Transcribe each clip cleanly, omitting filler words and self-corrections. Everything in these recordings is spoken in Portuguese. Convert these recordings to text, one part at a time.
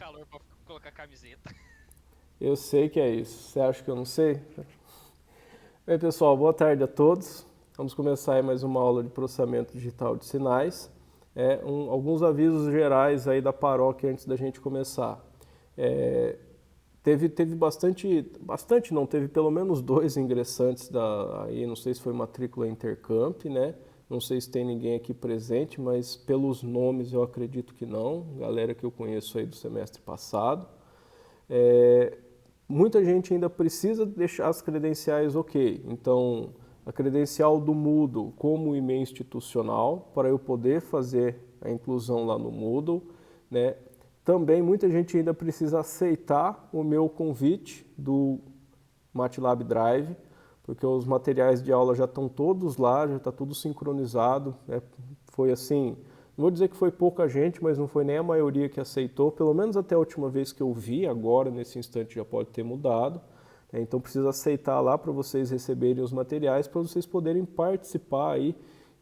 calor pra colocar a camiseta. Eu sei que é isso. Você acha que eu não sei? Bem, pessoal, boa tarde a todos. Vamos começar aí mais uma aula de processamento digital de sinais. Alguns avisos gerais aí da paróquia antes da gente começar. É, teve bastante não, teve pelo menos 2 ingressantes aí não sei se foi matrícula Intercamp, né? Não sei se tem ninguém aqui presente, mas pelos nomes eu acredito que não. Galera que eu conheço aí do semestre passado. É, Muita gente ainda precisa deixar as credenciais ok. Então, a credencial do Moodle como e-mail institucional, para eu poder fazer a inclusão lá no Moodle, né? Também muita gente ainda precisa aceitar o meu convite do MATLAB Drive, porque os materiais de aula já estão todos lá, já está tudo sincronizado, né? Foi assim, não vou dizer que foi pouca gente, mas não foi nem a maioria que aceitou, pelo menos até a última vez que eu vi, agora nesse instante já pode ter mudado. Então precisa aceitar lá para vocês receberem os materiais, para vocês poderem participar aí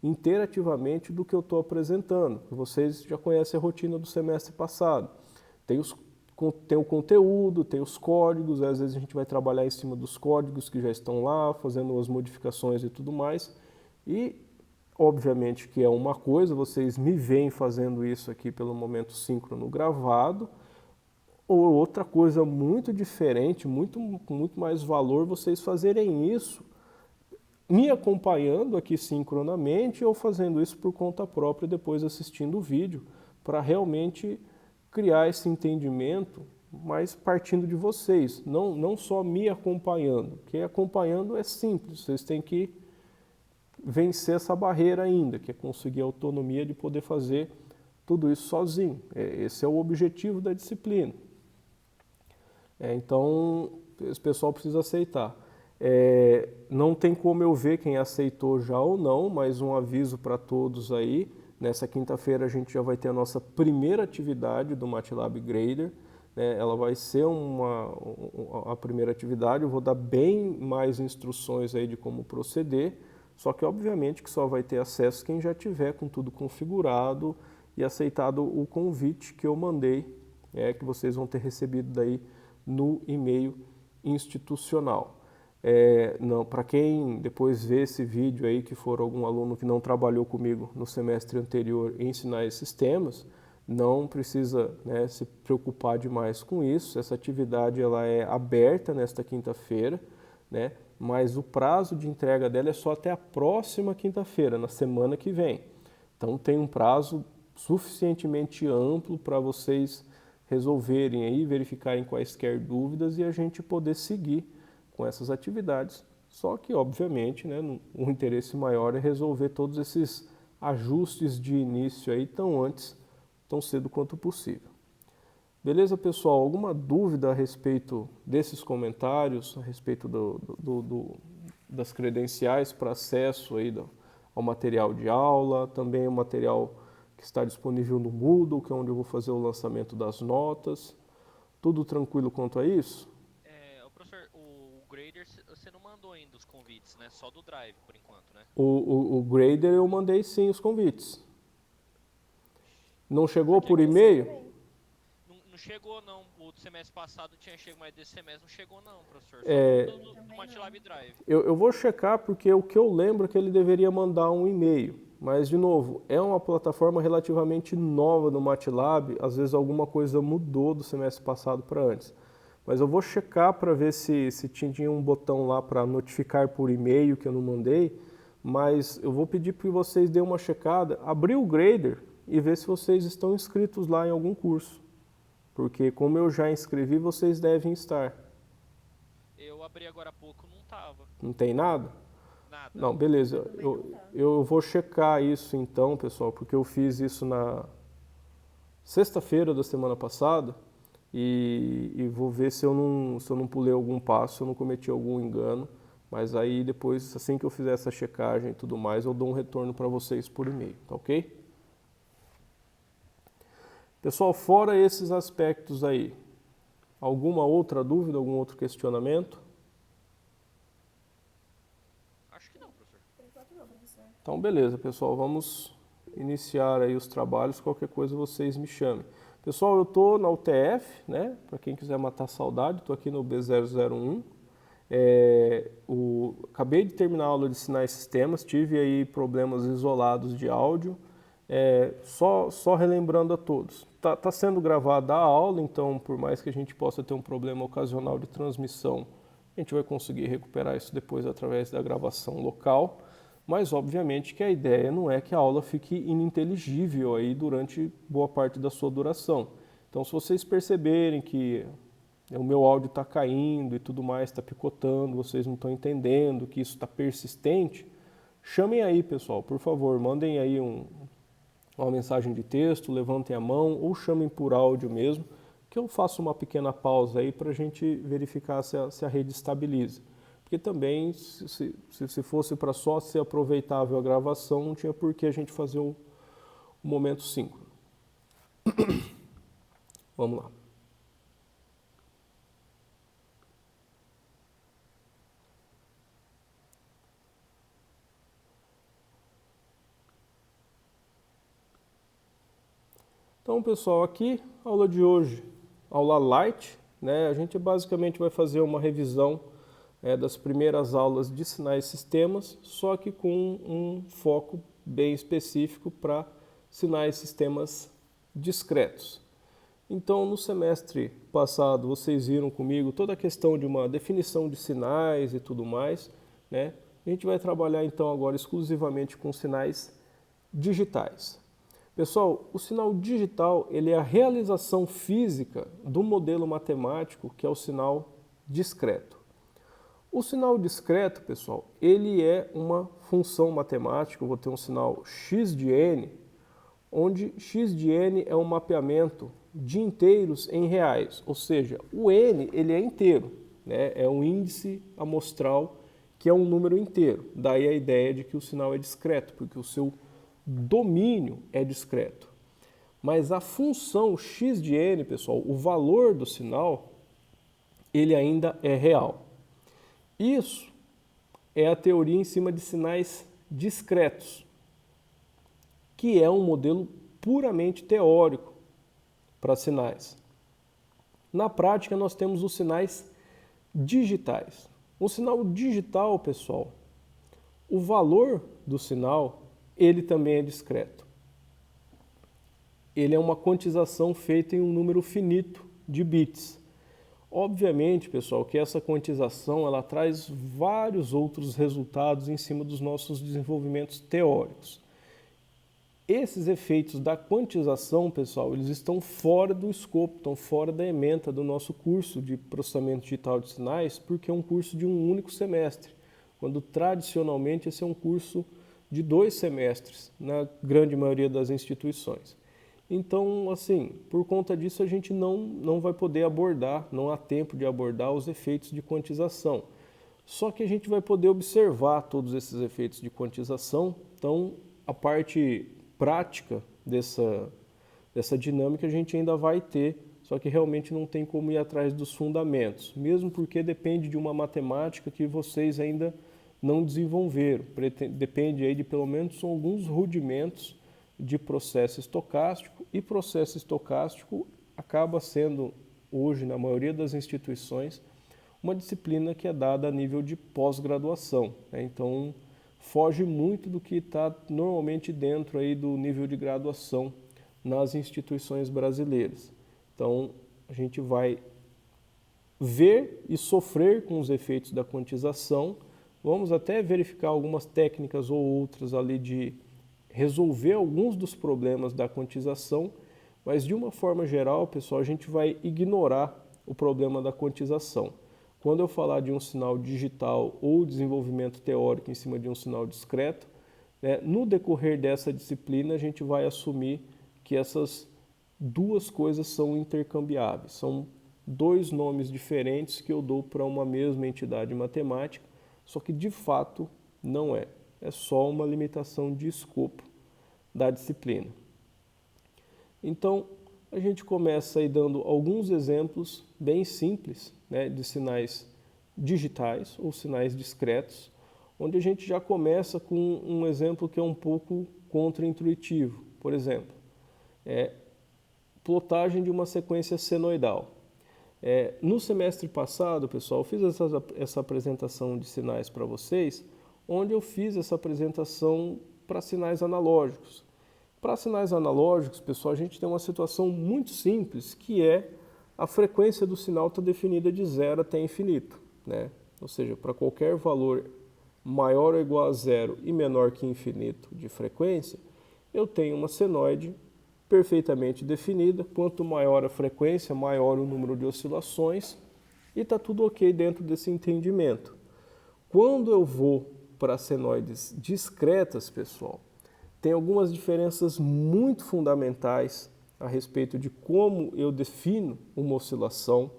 interativamente do que eu estou apresentando. Vocês já conhecem a rotina do semestre passado. Tem tem o conteúdo, tem os códigos, às vezes a gente vai trabalhar em cima dos códigos que já estão lá, fazendo as modificações e tudo mais. E, obviamente, que é uma coisa, vocês me veem fazendo isso aqui pelo momento síncrono gravado, ou outra coisa muito diferente, com muito mais valor, vocês fazerem isso me acompanhando aqui sincronamente ou fazendo isso por conta própria depois assistindo o vídeo, para realmente criar esse entendimento, mas partindo de vocês, não só me acompanhando, porque acompanhando é simples, vocês têm que vencer essa barreira ainda, que é conseguir a autonomia de poder fazer tudo isso sozinho. Esse é o objetivo da disciplina. Então, esse pessoal precisa aceitar. Não tem como eu ver quem aceitou já ou não, mas um aviso para todos aí. Nessa quinta-feira a gente já vai ter a nossa primeira atividade do MATLAB Grader. Né? Ela vai ser a primeira atividade, eu vou dar bem mais instruções aí de como proceder, só que obviamente que só vai ter acesso quem já tiver com tudo configurado e aceitado o convite que eu mandei, que vocês vão ter recebido daí no e-mail institucional. Para quem depois vê esse vídeo aí, que for algum aluno que não trabalhou comigo no semestre anterior em ensinar esses temas, não precisa, né, se preocupar demais com isso. Essa atividade ela é aberta nesta quinta-feira, né, mas o prazo de entrega dela é só até a próxima quinta-feira, na semana que vem. Então tem um prazo suficientemente amplo para vocês resolverem aí, verificarem quaisquer dúvidas e a gente poder seguir com essas atividades. Só que, obviamente, né, o interesse maior é resolver todos esses ajustes de início aí tão cedo quanto possível. Beleza, pessoal? Alguma dúvida a respeito desses comentários, a respeito das credenciais para acesso aí ao material de aula, também o material que está disponível no Moodle, que é onde eu vou fazer o lançamento das notas. Tudo tranquilo quanto a isso? Professor, o Grader você não mandou ainda os convites, né? Só do Drive, por enquanto, né? O Grader eu mandei sim os convites. Não chegou Porque por aqui e-mail? não chegou, não. O do semestre passado tinha chegado, mas desse semestre não chegou, não, professor. Só no É, do MATLAB Drive. eu vou checar porque o que eu lembro é que ele deveria mandar um e-mail. Mas, de novo, é uma plataforma relativamente nova no MATLAB. Às vezes alguma coisa mudou do semestre passado para antes. Mas eu vou checar para ver se tinha um botão lá para notificar por e-mail que eu não mandei. Mas eu vou pedir para que vocês dêem uma checada, abrir o Grader e ver se vocês estão inscritos lá em algum curso. Porque como eu já inscrevi, vocês devem estar. Eu abri agora há pouco, não tava. Não tem nada? Nada. Não, beleza. Eu vou checar isso então, pessoal, porque eu fiz isso na sexta-feira da semana passada e vou ver se eu não pulei algum passo, se eu não cometi algum engano. Mas aí depois, assim que eu fizer essa checagem e tudo mais, eu dou um retorno para vocês por e-mail, tá ok? Pessoal, fora esses aspectos aí, alguma outra dúvida, algum outro questionamento? Acho que não, professor. Então, beleza, pessoal, vamos iniciar aí os trabalhos. Qualquer coisa vocês me chamem. Pessoal, eu estou na UTF, né? Para quem quiser matar a saudade, estou aqui no B001. Acabei de terminar a aula de sinais e sistemas, tive aí problemas isolados de áudio, só relembrando a todos. Tá sendo gravada a aula, então por mais que a gente possa ter um problema ocasional de transmissão, a gente vai conseguir recuperar isso depois através da gravação local, mas obviamente que a ideia não é que a aula fique ininteligível aí durante boa parte da sua duração. Então se vocês perceberem que o meu áudio está caindo e tudo mais, está picotando, vocês não estão entendendo, que isso está persistente, chamem aí, pessoal, por favor, mandem aí uma mensagem de texto, levantem a mão ou chamem por áudio mesmo, que eu faço uma pequena pausa aí para a gente verificar se a rede estabiliza. Porque também, se fosse para só ser aproveitável a gravação, não tinha por que a gente fazer o momento 5. Vamos lá. Então, pessoal, aqui, aula de hoje, aula light, né? A gente basicamente vai fazer uma revisão das primeiras aulas de sinais e sistemas, só que com um foco bem específico para sinais e sistemas discretos. Então, no semestre passado, vocês viram comigo toda a questão de uma definição de sinais e tudo mais, né? A gente vai trabalhar então agora exclusivamente com sinais digitais. Pessoal, o sinal digital ele é a realização física do modelo matemático que é o sinal discreto. O sinal discreto, pessoal, ele é uma função matemática, eu vou ter um sinal x de n, onde x de n é um mapeamento de inteiros em reais, ou seja, o n ele é inteiro, né? É um índice amostral que é um número inteiro. Daí a ideia de que o sinal é discreto, porque o seu domínio é discreto. Mas a função x de n, pessoal, o valor do sinal, ele ainda é real. Isso é a teoria em cima de sinais discretos, que é um modelo puramente teórico para sinais. Na prática, nós temos os sinais digitais. Um sinal digital, pessoal, o valor do sinal, ele também é discreto. Ele é uma quantização feita em um número finito de bits. Obviamente, pessoal, que essa quantização ela traz vários outros resultados em cima dos nossos desenvolvimentos teóricos. Esses efeitos da quantização, pessoal, eles estão fora do escopo, estão fora da ementa do nosso curso de processamento digital de sinais, porque é um curso de um único semestre, quando tradicionalmente esse é um curso de 2 semestres, na grande maioria das instituições. Então, assim, por conta disso a gente não vai poder abordar, não há tempo de abordar os efeitos de quantização. Só que a gente vai poder observar todos esses efeitos de quantização, então a parte prática dessa dinâmica a gente ainda vai ter, só que realmente não tem como ir atrás dos fundamentos, mesmo porque depende de uma matemática que vocês ainda não desenvolveram, depende aí de pelo menos alguns rudimentos de processo estocástico, e processo estocástico acaba sendo, hoje, na maioria das instituições, uma disciplina que é dada a nível de pós-graduação, né? Então, foge muito do que está normalmente dentro aí do nível de graduação nas instituições brasileiras. Então, a gente vai ver e sofrer com os efeitos da quantização, vamos até verificar algumas técnicas ou outras ali de resolver alguns dos problemas da quantização, mas de uma forma geral, pessoal, a gente vai ignorar o problema da quantização. Quando eu falar de um sinal digital ou desenvolvimento teórico em cima de um sinal discreto, né, no decorrer dessa disciplina a gente vai assumir que essas duas coisas são intercambiáveis, são 2 nomes diferentes que eu dou para uma mesma entidade matemática, só que de fato não é. É só uma limitação de escopo da disciplina. Então, a gente começa aí dando alguns exemplos bem simples, né, de sinais digitais ou sinais discretos, onde a gente já começa com um exemplo que é um pouco contraintuitivo. Por exemplo, plotagem de uma sequência senoidal. No semestre passado, pessoal, eu fiz essa apresentação de sinais para vocês, onde eu fiz essa apresentação para sinais analógicos. Para sinais analógicos, pessoal, a gente tem uma situação muito simples, que é a frequência do sinal está definida de 0 até infinito, né? Ou seja, para qualquer valor maior ou igual a 0 e menor que infinito de frequência, eu tenho uma senoide perfeitamente definida. Quanto maior a frequência, maior o número de oscilações, e está tudo ok dentro desse entendimento. Quando eu vou para senoides discretas, pessoal, tem algumas diferenças muito fundamentais a respeito de como eu defino uma oscilação,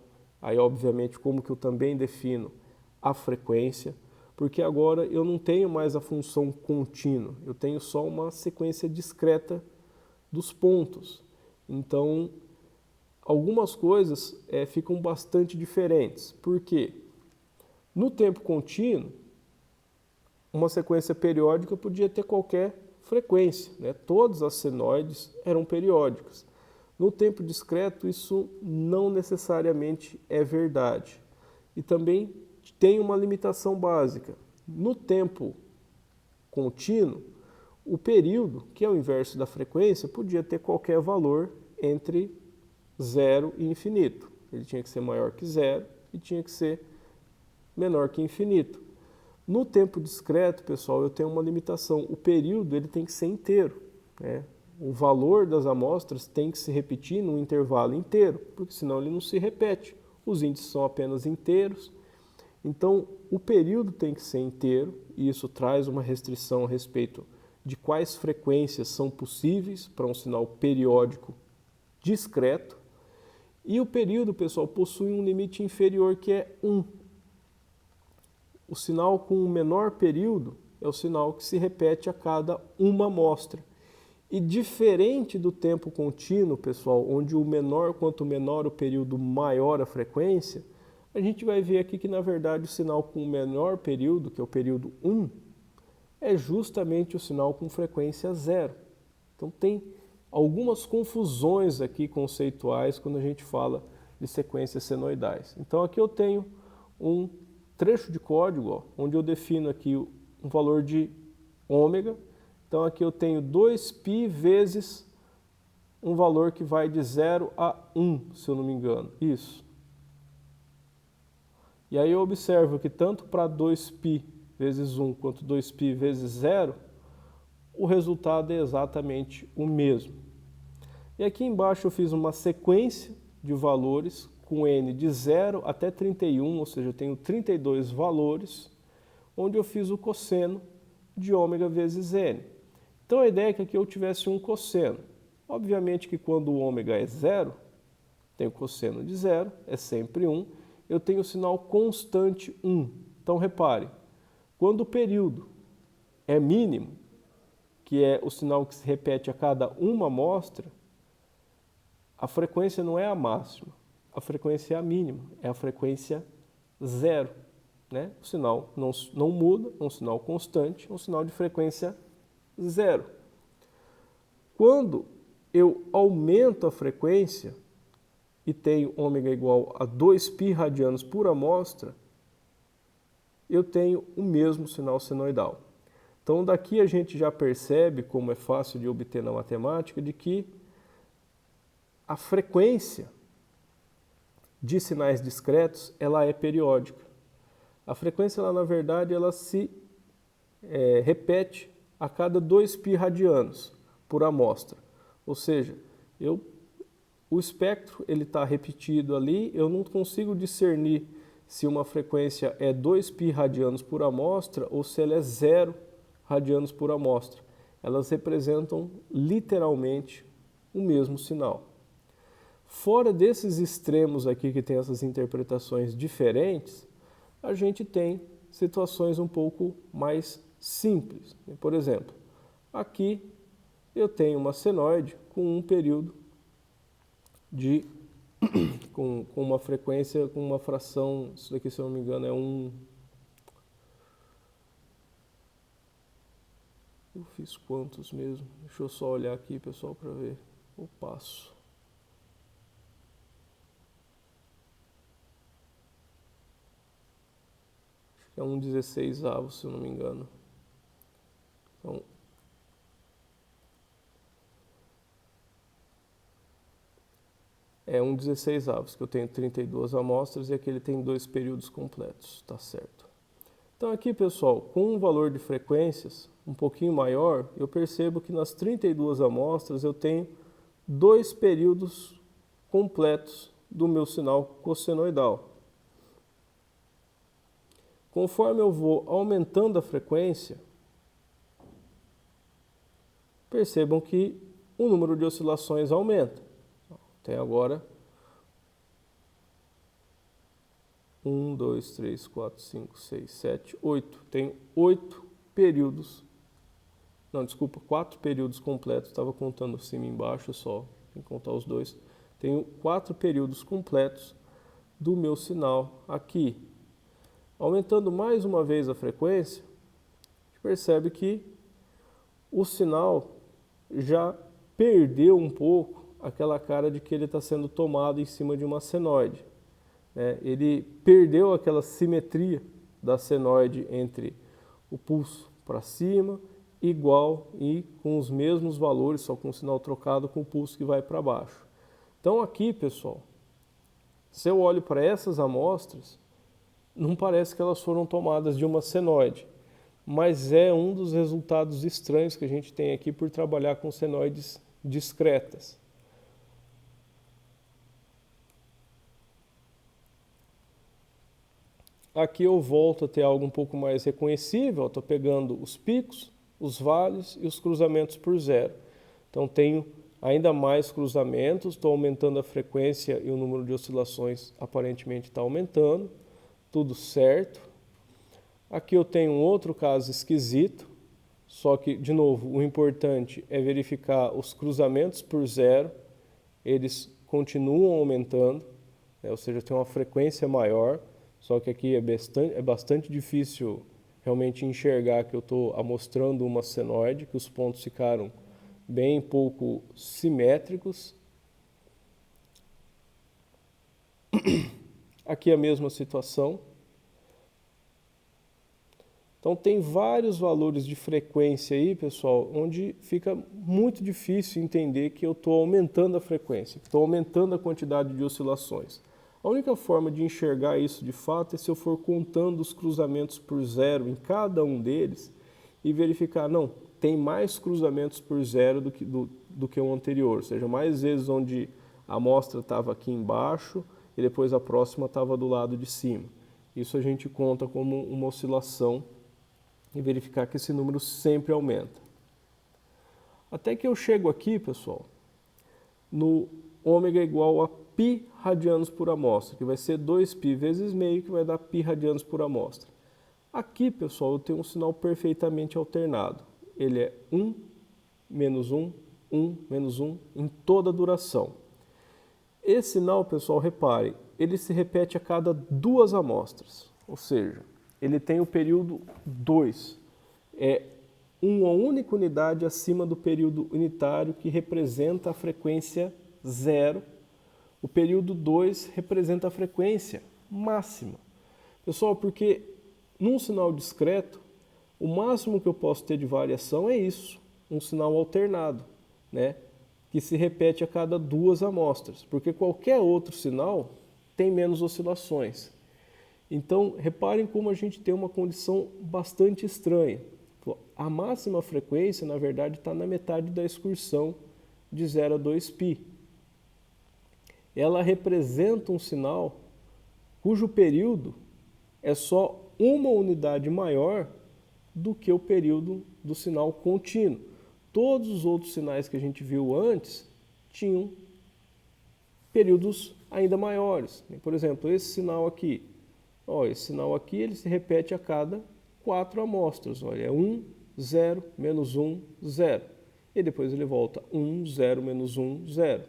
aí obviamente como que eu também defino a frequência, porque agora eu não tenho mais a função contínua, eu tenho só uma sequência discreta dos pontos. Então, algumas coisas ficam bastante diferentes. Por quê? No tempo contínuo, uma sequência periódica podia ter qualquer frequência, né? Todas as senoides eram periódicas. No tempo discreto, isso não necessariamente é verdade. E também tem uma limitação básica. No tempo contínuo, o período, que é o inverso da frequência, podia ter qualquer valor entre 0 e infinito. Ele tinha que ser maior que 0 e tinha que ser menor que infinito. No tempo discreto, pessoal, eu tenho uma limitação. O período ele tem que ser inteiro, né? O valor das amostras tem que se repetir num intervalo inteiro, porque senão ele não se repete. Os índices são apenas inteiros. Então, o período tem que ser inteiro, e isso traz uma restrição a respeito de quais frequências são possíveis para um sinal periódico discreto. E o período, pessoal, possui um limite inferior que é 1. O sinal com o menor período é o sinal que se repete a cada uma amostra. E diferente do tempo contínuo, pessoal, onde quanto menor o período, maior a frequência, a gente vai ver aqui que, na verdade, o sinal com o menor período, que é o período 1, é justamente o sinal com frequência 0. Então tem algumas confusões aqui conceituais quando a gente fala de sequências senoidais. Então aqui eu tenho um trecho de código, ó, onde eu defino aqui um valor de ômega. Então aqui eu tenho 2π vezes um valor que vai de 0 a 1, se eu não me engano. Isso. E aí eu observo que tanto para 2π vezes 1 quanto 2π vezes 0, o resultado é exatamente o mesmo. E aqui embaixo eu fiz uma sequência de valores com n de 0 até 31, ou seja, eu tenho 32 valores, onde eu fiz o cosseno de ômega vezes n. Então a ideia é que aqui eu tivesse um cosseno. Obviamente que quando o ômega é 0, tem o cosseno de 0, é sempre 1, eu tenho o sinal constante 1. Então repare, quando o período é mínimo, que é o sinal que se repete a cada uma amostra, a frequência não é a máxima, a frequência é a mínima, é a frequência 0. Né? O sinal não muda, é um sinal constante, é um sinal de frequência 0. Quando eu aumento a frequência e tenho ômega igual a 2π radianos por amostra, eu tenho o mesmo sinal senoidal. Então daqui a gente já percebe, como é fácil de obter na matemática, de que a frequência de sinais discretos ela é periódica. A frequência, ela, na verdade, ela se repete a cada 2π radianos por amostra. Ou seja, o espectro está repetido ali, eu não consigo discernir se uma frequência é 2π radianos por amostra ou se ela é 0 radianos por amostra. Elas representam literalmente o mesmo sinal. Fora desses extremos aqui que tem essas interpretações diferentes, a gente tem situações um pouco mais simples. Por exemplo, aqui eu tenho uma senoide com um período com uma frequência, com uma fração, isso daqui, se eu não me engano, é um... Eu fiz quantos mesmo? Deixa eu só olhar aqui, pessoal, para ver o passo. que é 1/16, se eu não me engano. Então, é 1/16, que eu tenho 32 amostras e aqui ele tem 2 períodos completos, tá certo. Então aqui, pessoal, com um valor de frequências um pouquinho maior, eu percebo que nas 32 amostras eu tenho 2 períodos completos do meu sinal cossenoidal. Conforme eu vou aumentando a frequência, percebam que o número de oscilações aumenta. Tem agora 1, 2, 3, 4, 5, 6, 7, 8. Tenho 8 períodos. Não, desculpa, 4 períodos completos. Estava contando cima e embaixo só, tem que contar os dois. Tenho 4 períodos completos do meu sinal aqui. Aumentando mais uma vez a frequência, a gente percebe que o sinal já perdeu um pouco aquela cara de que ele está sendo tomado em cima de uma senoide. Ele perdeu aquela simetria da senoide entre o pulso para cima, igual e com os mesmos valores, só com o sinal trocado com o pulso que vai para baixo. Então aqui, pessoal, se eu olho para essas amostras, não parece que elas foram tomadas de uma senoide, mas é um dos resultados estranhos que a gente tem aqui por trabalhar com senoides discretas. Aqui eu volto a ter algo um pouco mais reconhecível, estou pegando os picos, os vales e os cruzamentos por zero. Então tenho ainda mais cruzamentos, estou aumentando a frequência e o número de oscilações aparentemente está aumentando, tudo certo. Aqui eu tenho um outro caso esquisito, só que, de novo, o importante é verificar os cruzamentos por zero, eles continuam aumentando, ou seja, tem uma frequência maior, só que aqui é bastante difícil realmente enxergar que eu estou amostrando uma senoide, que os pontos ficaram bem pouco simétricos. Aqui é a mesma situação. Então tem vários valores de frequência aí, pessoal, onde fica muito difícil entender que eu estou aumentando a frequência, que estou aumentando a quantidade de oscilações. A única forma de enxergar isso de fato é se eu for contando os cruzamentos por zero em cada um deles e verificar, não, tem mais cruzamentos por zero do que o anterior, ou seja, mais vezes onde a amostra estava aqui embaixo e depois a próxima estava do lado de cima. Isso a gente conta como uma oscilação e verificar que esse número sempre aumenta. Até que eu chego aqui, pessoal, no ômega igual a π radianos por amostra, que vai ser 2π vezes meio, que vai dar π radianos por amostra. Aqui, pessoal, eu tenho um sinal perfeitamente alternado. Ele é 1, menos 1, 1, menos 1 em toda a duração. Esse sinal, pessoal, reparem, ele se repete a cada 2 amostras, ou seja, ele tem o período 2, é uma única unidade acima do período unitário que representa a frequência 0. O período 2 representa a frequência máxima. Pessoal, porque num sinal discreto, o máximo que eu posso ter de variação é isso, um sinal alternado, que se repete a cada 2 amostras, porque qualquer outro sinal tem menos oscilações. Então, reparem como a gente tem uma condição bastante estranha. A máxima frequência, na verdade, está na metade da excursão de 0 a 2π. Ela representa um sinal cujo período é só uma unidade maior do que o período do sinal contínuo. Todos os outros sinais que a gente viu antes tinham períodos ainda maiores. Por exemplo, esse sinal aqui. Esse sinal aqui ele se repete a cada 4 amostras. Olha, é 1, 0, menos 1, 0. E depois ele volta 1, 0, menos 1, 0.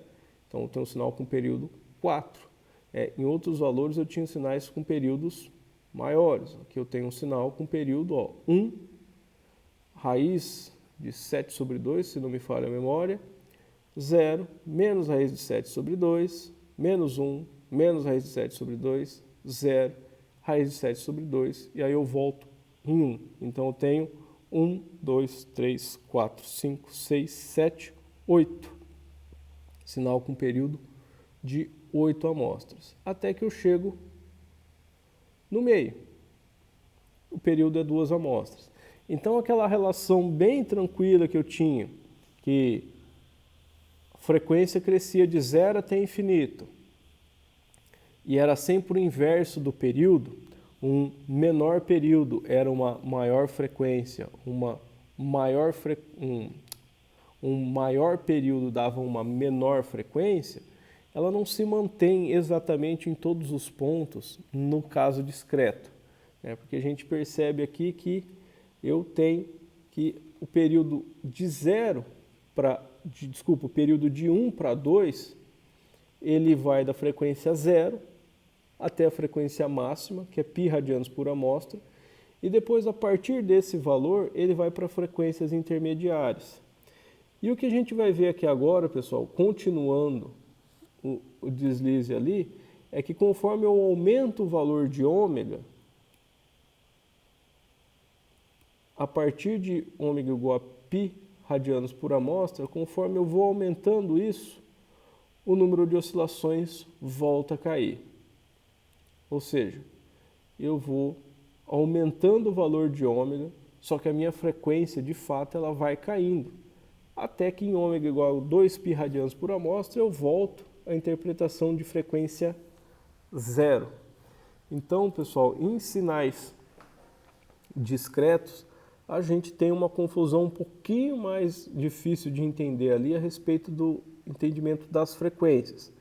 Então, eu tenho um sinal com período 4. Em outros valores, eu tinha sinais com períodos maiores. Aqui eu tenho um sinal com período 1, raiz de 7 sobre 2, se não me falha a memória, 0, menos raiz de 7 sobre 2, menos 1, menos raiz de 7 sobre 2, 0. raiz de 7 sobre 2, e aí eu volto em 1. Então eu tenho 1, 2, 3, 4, 5, 6, 7, 8. Sinal com período de 8 amostras. Até que eu chego no meio. O período é 2 amostras. Então aquela relação bem tranquila que eu tinha, que a frequência crescia de 0 até infinito, e era sempre o inverso do período, um menor período era uma maior frequência, um maior período dava uma menor frequência, ela não se mantém exatamente em todos os pontos no caso discreto, né? Porque a gente percebe aqui que eu tenho que o período de 1 para 2, ele vai da frequência 0 até a frequência máxima, que é π radianos por amostra, e depois, a partir desse valor, ele vai para frequências intermediárias. E o que a gente vai ver aqui agora, pessoal, continuando o deslize ali, é que conforme eu aumento o valor de ômega, a partir de ômega igual a π radianos por amostra, conforme eu vou aumentando isso, o número de oscilações volta a cair. Ou seja, eu vou aumentando o valor de ômega, só que a minha frequência, de fato, ela vai caindo. Até que em ômega igual a 2π radianos por amostra, eu volto à interpretação de frequência 0. Então, pessoal, em sinais discretos, a gente tem uma confusão um pouquinho mais difícil de entender ali a respeito do entendimento das frequências.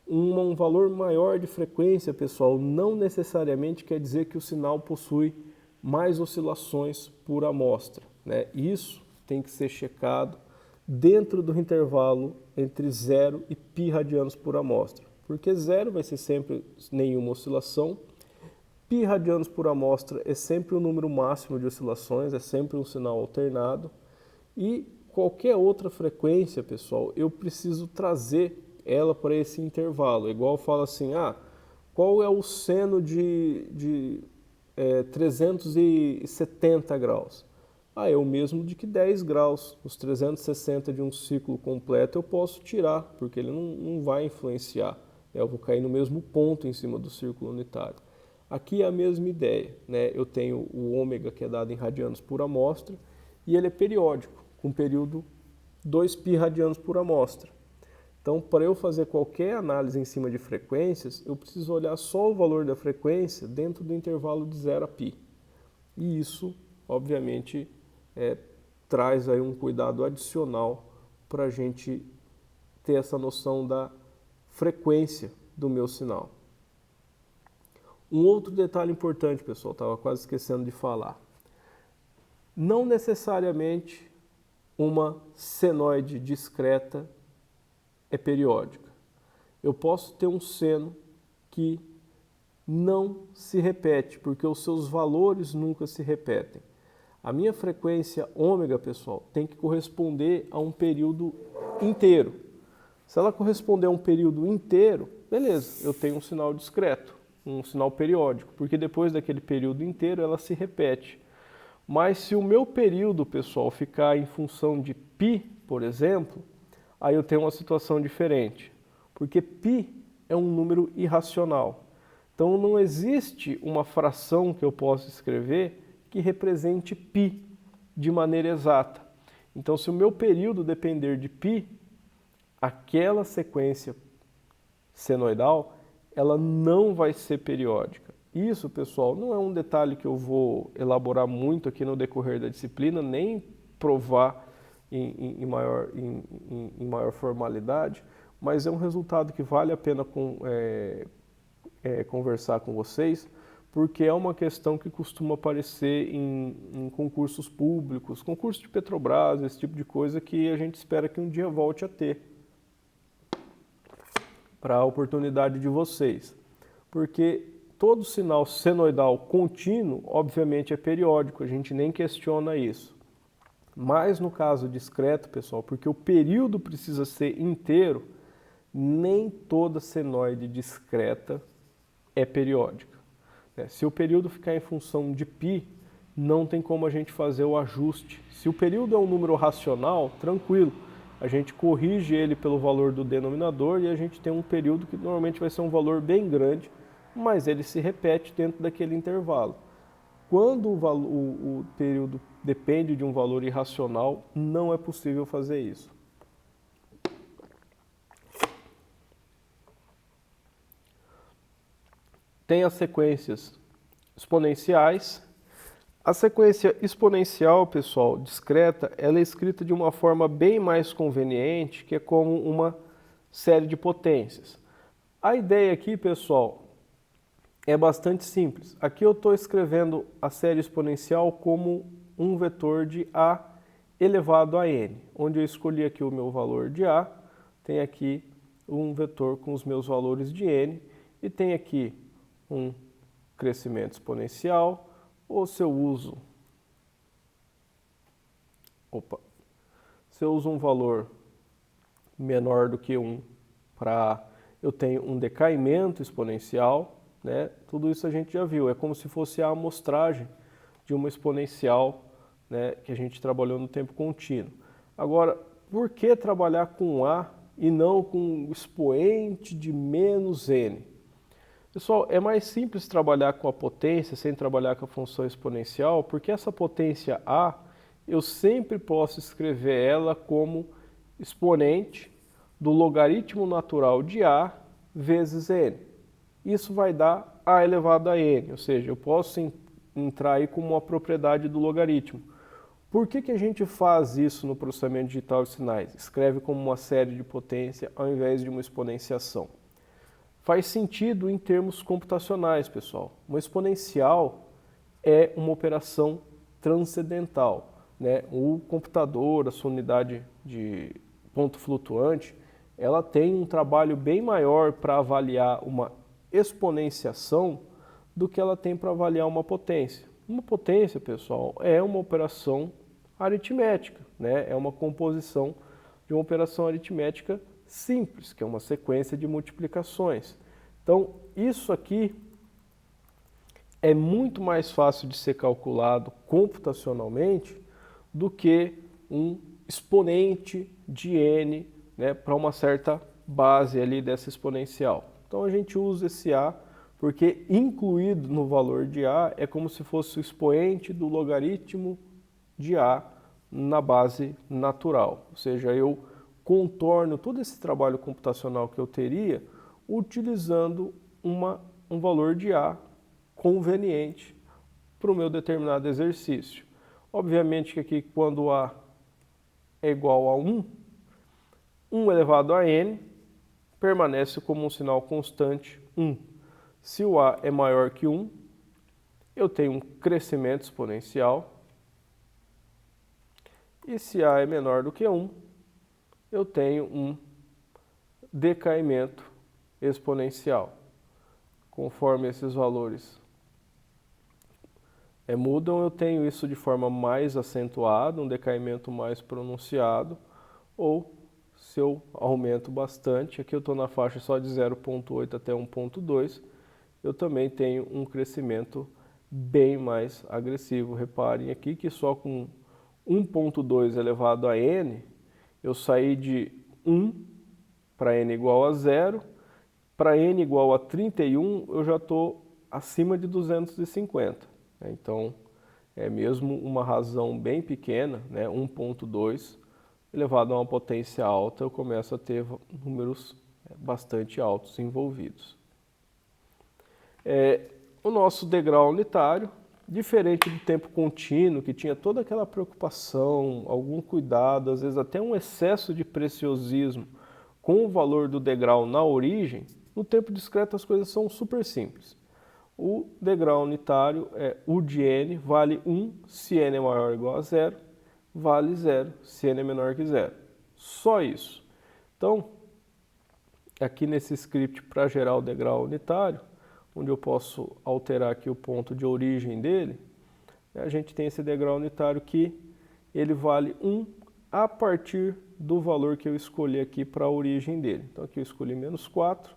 Um valor maior de frequência, pessoal, não necessariamente quer dizer que o sinal possui mais oscilações por amostra, né? Isso tem que ser checado dentro do intervalo entre 0 e π radianos por amostra, porque 0 vai ser sempre nenhuma oscilação, π radianos por amostra é sempre o número máximo de oscilações, é sempre um sinal alternado, e qualquer outra frequência, pessoal, eu preciso trazer ela para esse intervalo. Igual fala assim, qual é o seno de 370 graus? É o mesmo de que 10 graus. Os 360 de um ciclo completo eu posso tirar, porque ele não vai influenciar. Eu vou cair no mesmo ponto em cima do círculo unitário. Aqui é a mesma ideia, né? Eu tenho o ômega, que é dado em radianos por amostra, e ele é periódico, com período 2π radianos por amostra. Então, para eu fazer qualquer análise em cima de frequências, eu preciso olhar só o valor da frequência dentro do intervalo de 0 a π. E isso, obviamente, traz aí um cuidado adicional para a gente ter essa noção da frequência do meu sinal. Um outro detalhe importante, pessoal, estava quase esquecendo de falar. Não necessariamente uma senoide discreta é periódica. Eu posso ter um seno que não se repete, porque os seus valores nunca se repetem. A minha frequência ômega, pessoal, tem que corresponder a um período inteiro. Se ela corresponder a um período inteiro, beleza, eu tenho um sinal discreto, um sinal periódico, porque depois daquele período inteiro ela se repete. Mas se o meu período, pessoal, ficar em função de π, por exemplo, aí eu tenho uma situação diferente, porque π é um número irracional. Então não existe uma fração que eu possa escrever que represente π de maneira exata. Então, se o meu período depender de π, aquela sequência senoidal, ela não vai ser periódica. Isso, pessoal, não é um detalhe que eu vou elaborar muito aqui no decorrer da disciplina, nem provar em maior formalidade, mas é um resultado que vale a pena conversar com vocês, porque é uma questão que costuma aparecer em concursos públicos, concursos de Petrobras, esse tipo de coisa que a gente espera que um dia volte a ter para a oportunidade de vocês. Porque todo sinal senoidal contínuo, obviamente, é periódico, a gente nem questiona isso. Mas no caso discreto, pessoal, porque o período precisa ser inteiro, nem toda senoide discreta é periódica. né? Se o período ficar em função de π, não tem como a gente fazer o ajuste. Se o período é um número racional, tranquilo, a gente corrige ele pelo valor do denominador e a gente tem um período que normalmente vai ser um valor bem grande, mas ele se repete dentro daquele intervalo. Quando o período depende de um valor irracional, não é possível fazer isso. Tem as sequências exponenciais. A sequência exponencial, pessoal, discreta, ela é escrita de uma forma bem mais conveniente, que é como uma série de potências. A ideia aqui, pessoal, é bastante simples. Aqui eu estou escrevendo a série exponencial como um vetor de a elevado a n, onde eu escolhi aqui o meu valor de a, tem aqui um vetor com os meus valores de n, e tem aqui um crescimento exponencial, ou se eu uso um valor menor do que 1 eu tenho um decaimento exponencial, né? Tudo isso a gente já viu, é como se fosse a amostragem de uma exponencial, né, que a gente trabalhou no tempo contínuo. Agora, por que trabalhar com A e não com o expoente de menos n? Pessoal, é mais simples trabalhar com a potência sem trabalhar com a função exponencial, porque essa potência A, eu sempre posso escrever ela como exponente do logaritmo natural de A vezes n. Isso vai dar A elevado a n, ou seja, eu posso entrar aí como uma propriedade do logaritmo. Por que a gente faz isso no processamento digital de sinais? Escreve como uma série de potência ao invés de uma exponenciação. Faz sentido em termos computacionais, pessoal. Uma exponencial é uma operação transcendental, né? O computador, a sua unidade de ponto flutuante, ela tem um trabalho bem maior para avaliar uma exponenciação do que ela tem para avaliar uma potência. Uma potência, pessoal, é uma operação aritmética, né? É uma composição de uma operação aritmética simples, que é uma sequência de multiplicações. Então, isso aqui é muito mais fácil de ser calculado computacionalmente do que um exponente de n, né, para uma certa base ali dessa exponencial. Então, a gente usa esse a porque incluído no valor de a é como se fosse o expoente do logaritmo de a na base natural, ou seja, eu contorno todo esse trabalho computacional que eu teria utilizando um valor de A conveniente para o meu determinado exercício. Obviamente que aqui quando A é igual a 1, 1 elevado a n permanece como um sinal constante 1. Se o A é maior que 1, eu tenho um crescimento exponencial. E se A é menor do que 1, eu tenho um decaimento exponencial. Conforme esses valores mudam, eu tenho isso de forma mais acentuada, um decaimento mais pronunciado, ou se eu aumento bastante, aqui eu estou na faixa só de 0,8 até 1,2, eu também tenho um crescimento bem mais agressivo. Reparem aqui que só com 1,2 elevado a n, eu saí de 1 para n igual a 0, para n igual a 31 eu já estou acima de 250. Então, é mesmo uma razão bem pequena, né, 1,2 elevado a uma potência alta, eu começo a ter números bastante altos envolvidos. O nosso degrau unitário, diferente do tempo contínuo, que tinha toda aquela preocupação, algum cuidado, às vezes até um excesso de preciosismo com o valor do degrau na origem, no tempo discreto as coisas são super simples. O degrau unitário é U de n vale 1 se n é maior ou igual a 0, vale 0 se n é menor que 0. Só isso. Então, aqui nesse script para gerar o degrau unitário, onde eu posso alterar aqui o ponto de origem dele, a gente tem esse degrau unitário que ele vale 1 a partir do valor que eu escolhi aqui para a origem dele. Então aqui eu escolhi menos 4,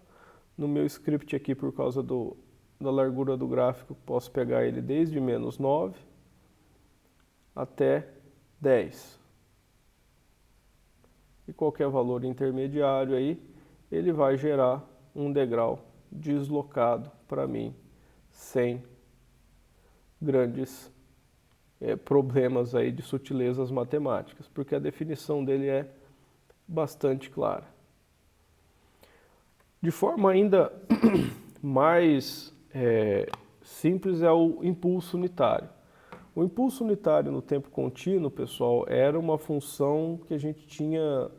no meu script aqui por causa do da largura do gráfico, posso pegar ele desde menos 9 até 10. E qualquer valor intermediário aí, ele vai gerar um degrau deslocado para mim, sem grandes problemas aí de sutilezas matemáticas, porque a definição dele é bastante clara. De forma ainda mais simples é o impulso unitário. O impulso unitário no tempo contínuo, pessoal, era uma função que a gente tinha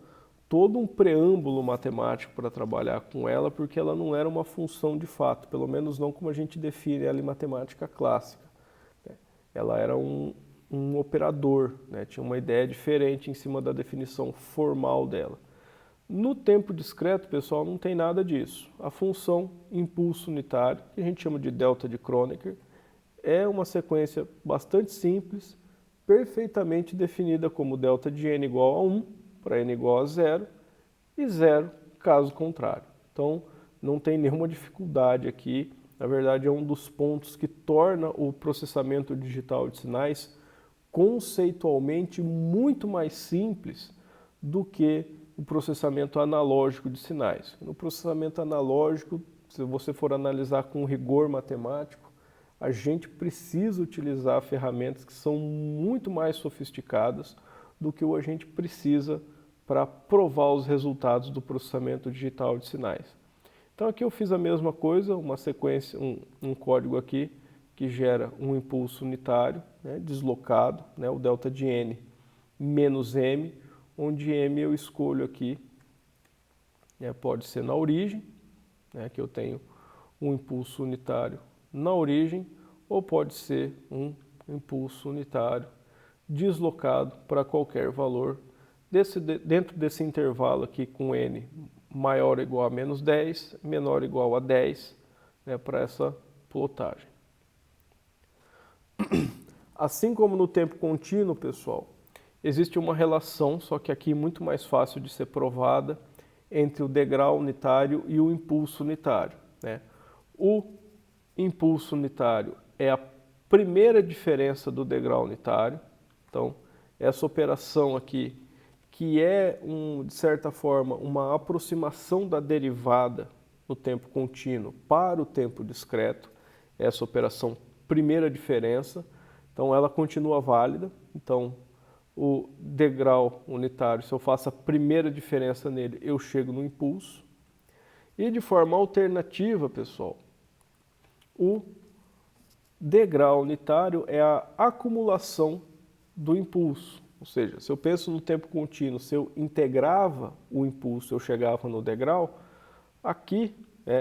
todo um preâmbulo matemático para trabalhar com ela, porque ela não era uma função de fato, pelo menos não como a gente define ela em matemática clássica. Ela era um operador, né? Tinha uma ideia diferente em cima da definição formal dela. No tempo discreto, pessoal, não tem nada disso. A função impulso unitário, que a gente chama de delta de Kronecker, é uma sequência bastante simples, perfeitamente definida como delta de n igual a 1 para n igual a 0 e 0 caso contrário. Então, não tem nenhuma dificuldade aqui. Na verdade, é um dos pontos que torna o processamento digital de sinais conceitualmente muito mais simples do que o processamento analógico de sinais. No processamento analógico, se você for analisar com rigor matemático, a gente precisa utilizar ferramentas que são muito mais sofisticadas do que a gente precisa para provar os resultados do processamento digital de sinais. Então aqui eu fiz a mesma coisa, uma sequência, um código aqui que gera um impulso unitário, né, deslocado, né, o delta de n menos m, onde m eu escolho aqui, né, pode ser na origem, né, que eu tenho um impulso unitário na origem, ou pode ser um impulso unitário deslocado para qualquer valor dentro desse intervalo aqui com n maior ou igual a menos 10, menor ou igual a 10, né, para essa plotagem. Assim como no tempo contínuo, pessoal, existe uma relação, só que aqui muito mais fácil de ser provada, entre o degrau unitário e o impulso unitário, né? O impulso unitário é a primeira diferença do degrau unitário. Então, essa operação aqui, que é, de certa forma, uma aproximação da derivada no tempo contínuo para o tempo discreto, essa operação primeira diferença, então ela continua válida. Então, o degrau unitário, se eu faço a primeira diferença nele, eu chego no impulso. E de forma alternativa, pessoal, o degrau unitário é a acumulação do impulso. Ou seja, se eu penso no tempo contínuo, se eu integrava o impulso, eu chegava no degrau, aqui,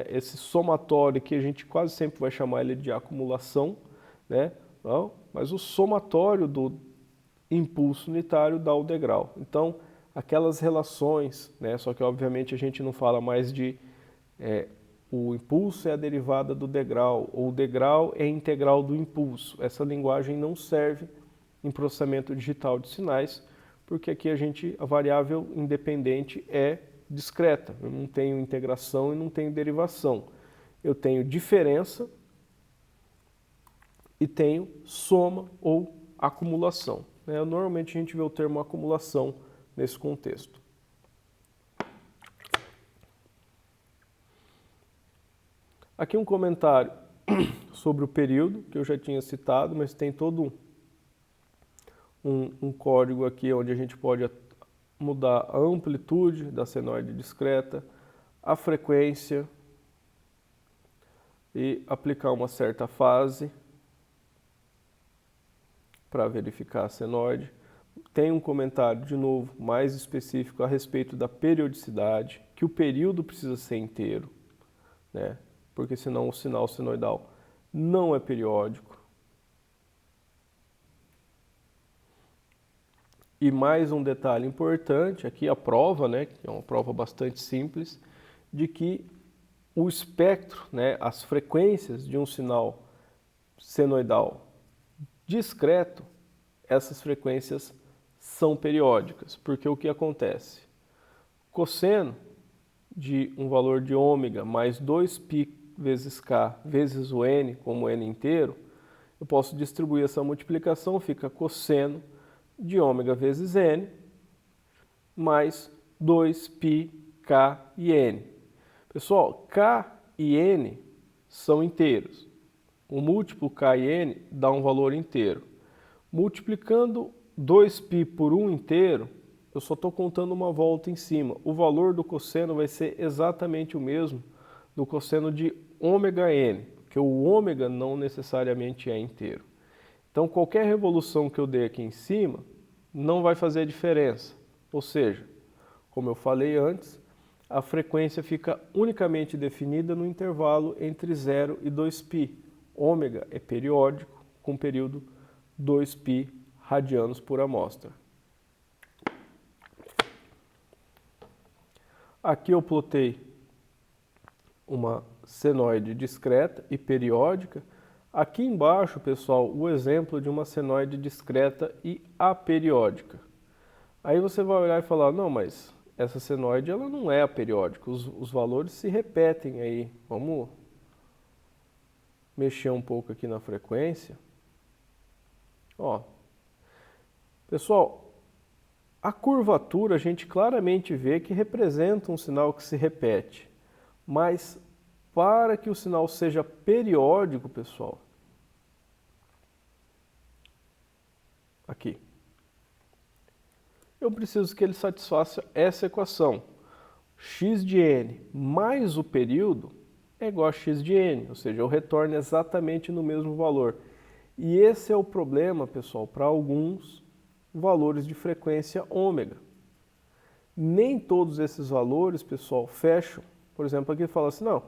esse somatório que a gente quase sempre vai chamar ele de acumulação, né? Não, mas o somatório do impulso unitário dá o degrau. Então, aquelas relações, né? Só que obviamente a gente não fala mais de o impulso é a derivada do degrau, ou o degrau é a integral do impulso. Essa linguagem não serve em processamento digital de sinais, porque aqui a variável independente é discreta. Eu não tenho integração e não tenho derivação. Eu tenho diferença e tenho soma ou acumulação. Normalmente a gente vê o termo acumulação nesse contexto. Aqui um comentário sobre o período, que eu já tinha citado, mas tem todo um código aqui onde a gente pode mudar a amplitude da senoide discreta, a frequência e aplicar uma certa fase para verificar a senoide. Tem um comentário, de novo, mais específico a respeito da periodicidade, que o período precisa ser inteiro, né? Porque senão o sinal senoidal não é periódico. E mais um detalhe importante, aqui a prova, né, que é uma prova bastante simples, de que o espectro, né, as frequências de um sinal senoidal discreto, essas frequências são periódicas, porque o que acontece? Cosseno de um valor de ômega mais 2π vezes K vezes o N, como N inteiro, eu posso distribuir essa multiplicação, fica cosseno de ômega vezes N, mais 2π, K e N. Pessoal, K e N são inteiros. O múltiplo K e N dá um valor inteiro. Multiplicando 2π por 1 inteiro, eu só estou contando uma volta em cima. O valor do cosseno vai ser exatamente o mesmo do cosseno de ômega N, porque o ômega não necessariamente é inteiro. Então, qualquer revolução que eu dê aqui em cima não vai fazer diferença. Ou seja, como eu falei antes, a frequência fica unicamente definida no intervalo entre 0 e 2π. Ômega é periódico, com período 2π radianos por amostra. Aqui eu plotei uma senoide discreta e periódica. Aqui embaixo, pessoal, o exemplo de uma senoide discreta e aperiódica. Aí você vai olhar e falar, não, mas essa senoide ela não é aperiódica, os valores se repetem aí. Vamos mexer um pouco aqui na frequência. Ó, pessoal, a curvatura a gente claramente vê que representa um sinal que se repete, mas para que o sinal seja periódico, pessoal, aqui, eu preciso que ele satisfaça essa equação. X de n mais o período é igual a x de n, ou seja, eu retorno exatamente no mesmo valor. E esse é o problema, pessoal, para alguns valores de frequência ômega. Nem todos esses valores, pessoal, fecham. Por exemplo, aqui fala assim, não,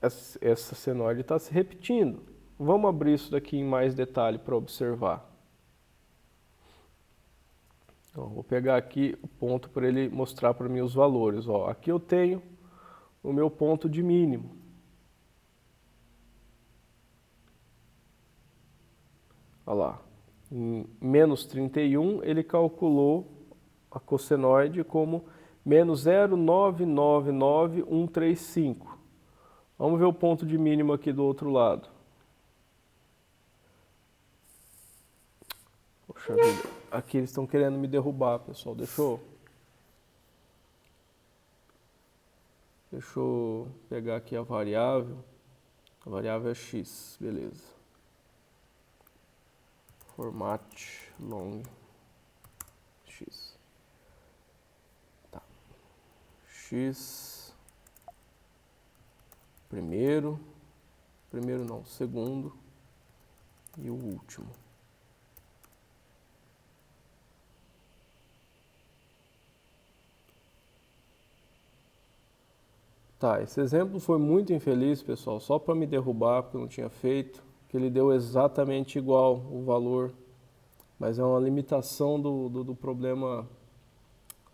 essa senoide está se repetindo. Vamos abrir isso daqui em mais detalhe para observar. Então, vou pegar aqui o ponto para ele mostrar para mim os valores. Ó, aqui eu tenho o meu ponto de mínimo. Olha lá, em menos 31 ele calculou a cossenoide como menos 0,999135. Vamos ver o ponto de mínimo aqui do outro lado. Poxa vida, aqui eles estão querendo me derrubar, pessoal. Deixa eu pegar aqui a variável. A variável é x, beleza. Format long x. Tá. X primeiro não, segundo e o último. Tá, esse exemplo foi muito infeliz, pessoal, só para me derrubar, porque eu não tinha feito, que ele deu exatamente igual o valor, mas é uma limitação do problema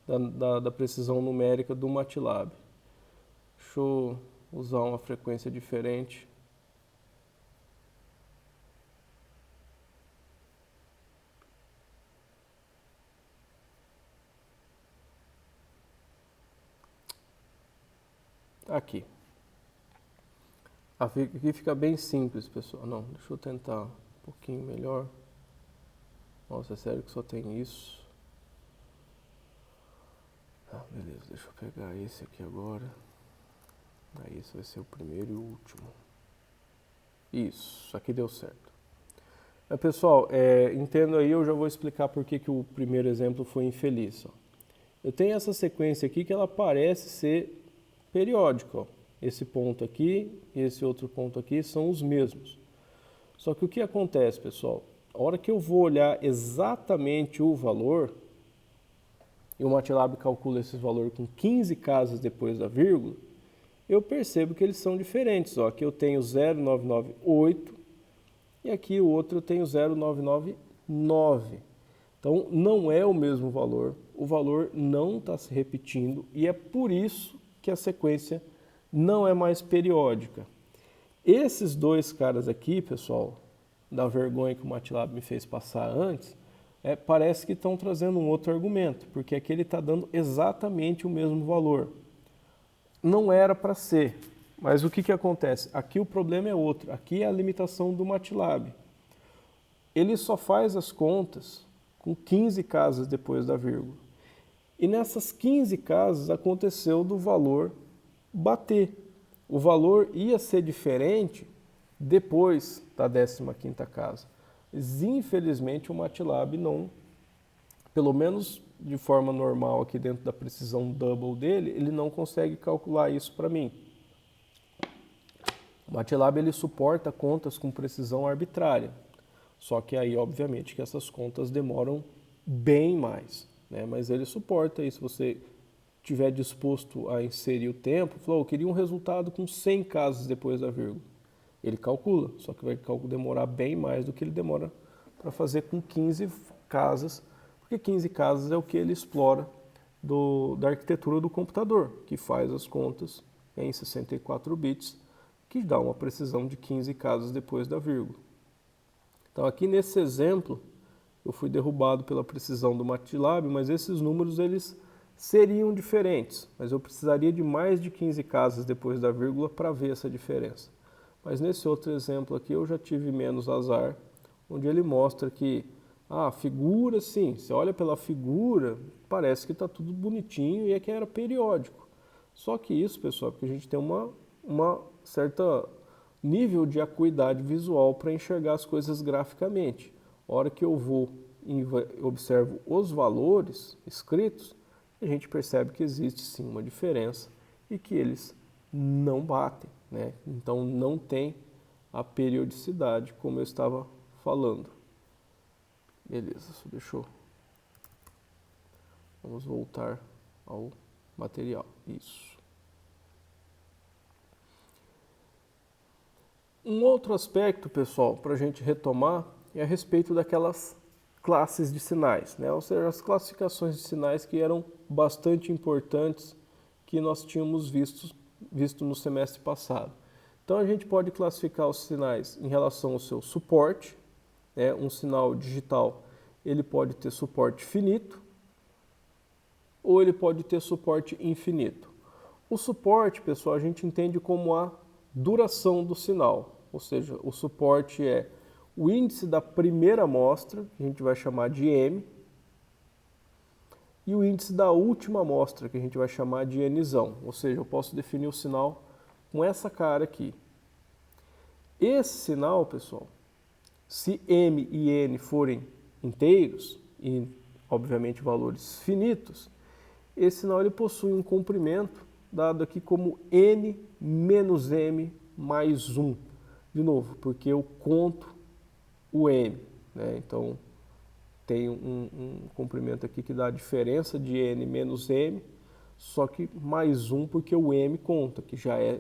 da precisão numérica do MATLAB. Deixa eu usar uma frequência diferente. Aqui. Aqui fica bem simples, pessoal. Não, deixa eu tentar um pouquinho melhor. Nossa, é sério que só tem isso? Ah, beleza, deixa eu pegar esse aqui agora. Aí esse vai ser o primeiro e o último. Isso, aqui deu certo. Pessoal, entendo aí, eu já vou explicar por que o primeiro exemplo foi infeliz. Ó. Eu tenho essa sequência aqui que ela parece ser periódica. Ó. Esse ponto aqui e esse outro ponto aqui são os mesmos. Só que o que acontece, pessoal? A hora que eu vou olhar exatamente o valor, e o MATLAB calcula esse valor com 15 casas depois da vírgula, eu percebo que eles são diferentes. Ó. Aqui eu tenho 0,998 e aqui o outro eu tenho 0,999. Então não é o mesmo valor, o valor não está se repetindo e é por isso que a sequência não é mais periódica. Esses dois caras aqui, pessoal, da vergonha que o MATLAB me fez passar antes, parece que estão trazendo um outro argumento, porque aqui ele está dando exatamente o mesmo valor. Não era para ser, Mas o que que acontece? Aqui o problema é outro. Aqui é a limitação do MATLAB. Ele só faz as contas com 15 casas depois da vírgula. E nessas 15 casas aconteceu do valor bater. O valor ia ser diferente depois da 15ª casa. Mas, infelizmente, o MATLAB não, pelo menos de forma normal aqui dentro da precisão double dele, ele não consegue calcular isso para mim. O MATLAB ele suporta contas com precisão arbitrária, só que aí obviamente que essas contas demoram bem mais, né? Mas ele suporta isso. Se você estiver disposto a inserir o tempo, falou, eu queria um resultado com 100 casas depois da vírgula. Ele calcula, só que vai demorar bem mais do que ele demora para fazer com 15 casas, porque 15 casas é o que ele explora da arquitetura do computador, que faz as contas em 64 bits, que dá uma precisão de 15 casas depois da vírgula. Então aqui nesse exemplo, eu fui derrubado pela precisão do MATLAB, mas esses números eles seriam diferentes, mas eu precisaria de mais de 15 casas depois da vírgula para ver essa diferença. Mas nesse outro exemplo aqui eu já tive menos azar, onde ele mostra que a figura, sim, você olha pela figura, parece que está tudo bonitinho e é que era periódico. Só que isso, pessoal, porque a gente tem uma certa nível de acuidade visual para enxergar as coisas graficamente. A hora que eu vou e observo os valores escritos, a gente percebe que existe sim uma diferença e que eles não batem, né? Então não tem a periodicidade como eu estava falando. Beleza, só deixou. Vamos voltar ao material. Isso. Um outro aspecto, pessoal, para a gente retomar é a respeito daquelas classes de sinais, né? Ou seja, as classificações de sinais que eram bastante importantes que nós tínhamos visto no semestre passado. Então a gente pode classificar os sinais em relação ao seu suporte, né? Um sinal digital ele pode ter suporte finito ou ele pode ter suporte infinito. O suporte, pessoal, a gente entende como a duração do sinal, ou seja, o suporte é o índice da primeira amostra, que a gente vai chamar de M, e o índice da última amostra, que a gente vai chamar de Nzão, ou seja, eu posso definir o sinal com essa cara aqui. Esse sinal, pessoal, se M e N forem inteiros, e obviamente valores finitos, esse sinal ele possui um comprimento dado aqui como N menos M mais 1. De novo, porque eu conto o M, né? Então tem um comprimento aqui que dá a diferença de N menos M, só que mais 1 porque o M conta, que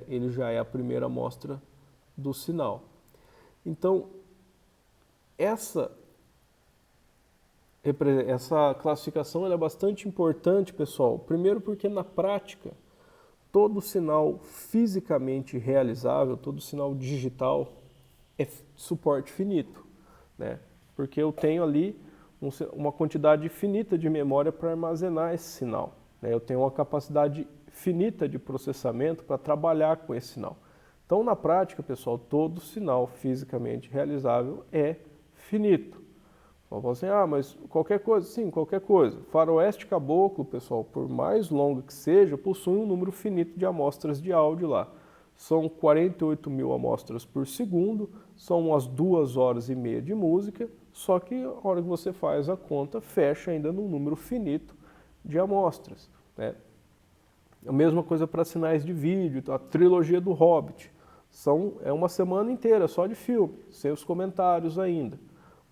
ele já é a primeira amostra do sinal. Então, essa classificação ela é bastante importante, pessoal. Primeiro porque na prática, todo sinal fisicamente realizável, todo sinal digital é suporte finito, né? Porque eu tenho ali uma quantidade finita de memória para armazenar esse sinal, né? Eu tenho uma capacidade finita de processamento para trabalhar com esse sinal. Então, na prática, pessoal, todo sinal fisicamente realizável é finito. Vão falar assim, mas qualquer coisa? Sim, qualquer coisa. Faroeste caboclo, pessoal, por mais longo que seja, possui um número finito de amostras de áudio lá. São 48 mil amostras por segundo, são umas 2h30 de música, só que a hora que você faz a conta, fecha ainda num número finito de amostras, né? A mesma coisa para sinais de vídeo, a trilogia do Hobbit. É uma semana inteira só de filme, sem os comentários ainda.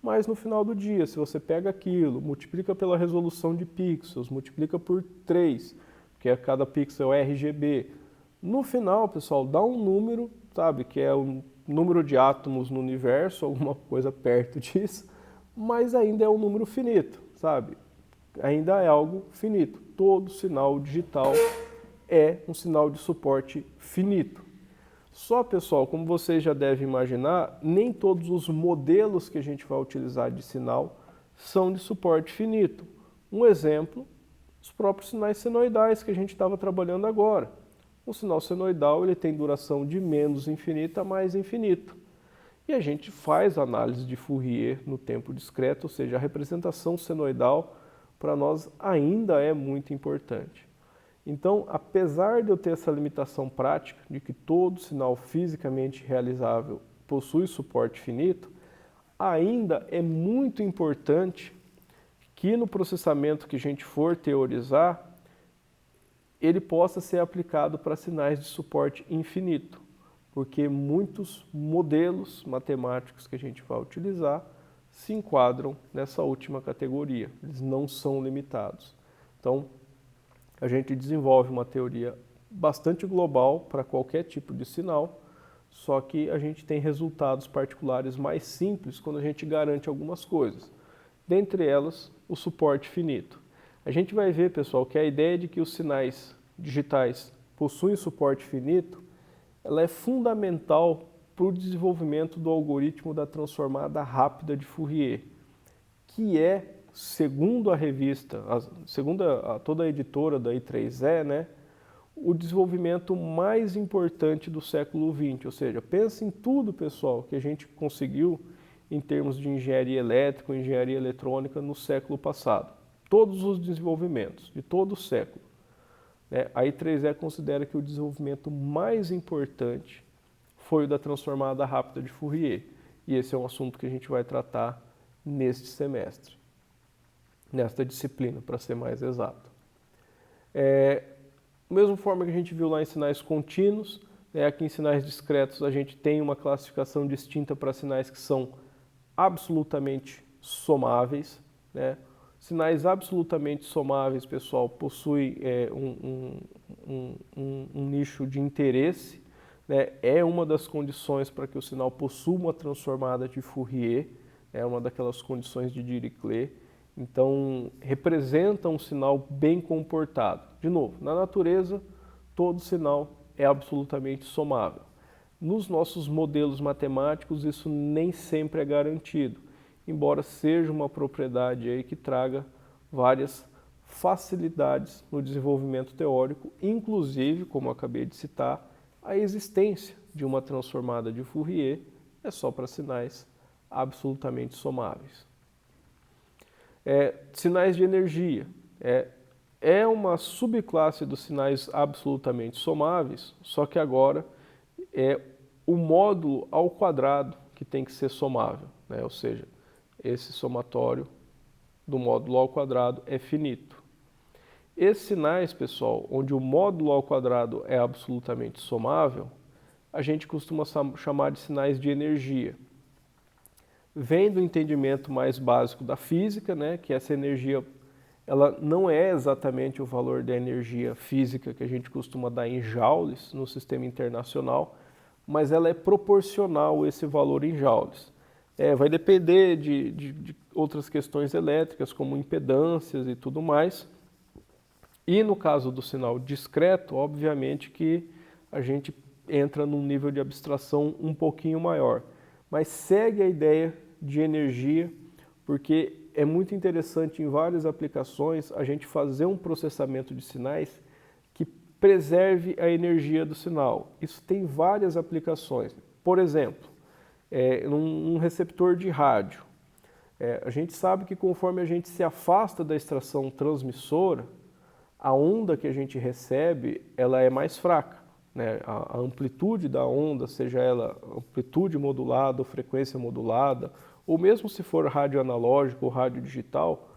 Mas no final do dia, se você pega aquilo, multiplica pela resolução de pixels, multiplica por 3, que é cada pixel RGB, no final, pessoal, dá um número, sabe, que é o número de átomos no universo, alguma coisa perto disso, mas ainda é um número finito, sabe? Ainda é algo finito. Todo sinal digital é um sinal de suporte finito. Só, pessoal, como vocês já devem imaginar, nem todos os modelos que a gente vai utilizar de sinal são de suporte finito. Um exemplo, os próprios sinais senoidais que a gente estava trabalhando agora. O sinal senoidal ele tem duração de menos infinita a mais infinito. E a gente faz análise de Fourier no tempo discreto, ou seja, a representação senoidal para nós ainda é muito importante. Então, apesar de eu ter essa limitação prática de que todo sinal fisicamente realizável possui suporte finito, ainda é muito importante que no processamento que a gente for teorizar, ele possa ser aplicado para sinais de suporte infinito, porque muitos modelos matemáticos que a gente vai utilizar se enquadram nessa última categoria, eles não são limitados. Então, a gente desenvolve uma teoria bastante global para qualquer tipo de sinal, só que a gente tem resultados particulares mais simples quando a gente garante algumas coisas. Dentre elas, o suporte finito. A gente vai ver, pessoal, que a ideia de que os sinais digitais possuem suporte finito, ela é fundamental para o desenvolvimento do algoritmo da transformada rápida de Fourier, que é, segundo a revista, segundo toda a editora da I3E, né, o desenvolvimento mais importante do século XX. Ou seja, pensa em tudo, pessoal, que a gente conseguiu em termos de engenharia elétrica, engenharia eletrônica no século passado. Todos os desenvolvimentos de todo o século. A I3E considera que o desenvolvimento mais importante foi o da transformada rápida de Fourier. E esse é um assunto que a gente vai tratar neste semestre, nesta disciplina, para ser mais exato. Da mesma forma que a gente viu lá em sinais contínuos, aqui em sinais discretos a gente tem uma classificação distinta para sinais que são absolutamente somáveis. Sinais absolutamente somáveis, pessoal, possuem um nicho de interesse, é uma das condições para que o sinal possua uma transformada de Fourier, é uma daquelas condições de Dirichlet, então representa um sinal bem comportado. De novo, na natureza, todo sinal é absolutamente somável. Nos nossos modelos matemáticos, isso nem sempre é garantido, embora seja uma propriedade aí que traga várias facilidades no desenvolvimento teórico, inclusive, como eu acabei de citar, a existência de uma transformada de Fourier é só para sinais absolutamente somáveis. Sinais de energia. É uma subclasse dos sinais absolutamente somáveis, só que agora é o módulo ao quadrado que tem que ser somável, ou seja, esse somatório do módulo ao quadrado é finito. Esses sinais, pessoal, onde o módulo ao quadrado é absolutamente somável, a gente costuma chamar de sinais de energia. Vem do entendimento mais básico da física, que essa energia ela não é exatamente o valor da energia física que a gente costuma dar em joules no sistema internacional, mas ela é proporcional a esse valor em joules. Vai depender de outras questões elétricas, como impedâncias e tudo mais. E no caso do sinal discreto, obviamente que a gente entra num nível de abstração um pouquinho maior. Mas segue a ideia de energia, porque é muito interessante em várias aplicações a gente fazer um processamento de sinais que preserve a energia do sinal. Isso tem várias aplicações. Por exemplo, num receptor de rádio. A gente sabe que conforme a gente se afasta da estação transmissora, a onda que a gente recebe ela é mais fraca. A amplitude da onda, seja ela amplitude modulada ou frequência modulada, ou mesmo se for rádio analógico ou rádio digital,